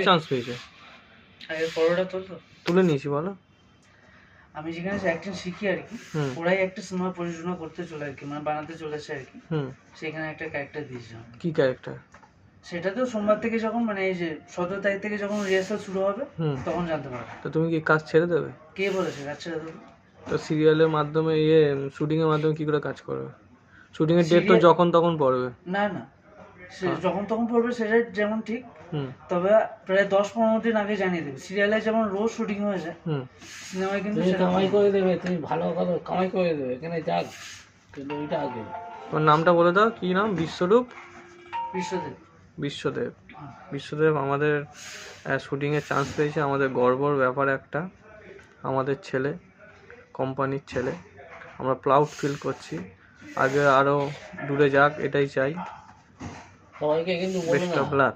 Chance পেয়েছে? আগে পরোটা তুলে নিয়েছি বলো। আমি যেখানে অ্যাক্টিং শিখি আর কি, ওরাই একটা সিনেমা পরিচালনা করতে চলে আর কি, মানে বানাতে চলেছে আর কি। সেখানে একটা ক্যারেক্টার দিয়েছিলাম। কি ক্যারেক্টার? সেটা তো সোমবার থেকে যখন মানে এই যে 17 তারিখ থেকে যখন রিহার্সাল শুরু হবে তখন জানতে পারবে। তো তুমি কি কাজ ছেড়ে দেবে? কে বলেছে কাজ ছেড়ে দেবে? তো সিরিয়ালের মাধ্যমে শুটিং এর মাধ্যমে কি করে কাজ করবে? শুটিং এর ডেট তো যখন তখন পড়বে। না না, সে যখন তখন পড়বে সেটা যেমন ঠিক, তবে প্রায় 10-15 দিন আগে জানিয়ে দেবে। সিরিয়ালে যেমন রোজ শুটিং হয়ে যায়, সিনেমায় কিন্তু কামাই করে দেবে, তুমি ভালো কথা কামাই করে দেবে, এখানে যাক, কিন্তু ওইটা আগে। তোমার নামটা বলে দাও, কি নাম? বিশ্বরূপ বিশ্বদেব। বিশ্বদেব। বিশ্বদেব আমাদের শুটিংয়ে চান্স পেয়েছে, আমাদের গর্বর ব্যাপার একটা। আমাদের ছেলে, কোম্পানির ছেলে, আমরা প্রাউড ফিল করছি। আগে আরও দূরে যাক, এটাই চাই। সবাইকে কিন্তু বেস্ট অফ লাক।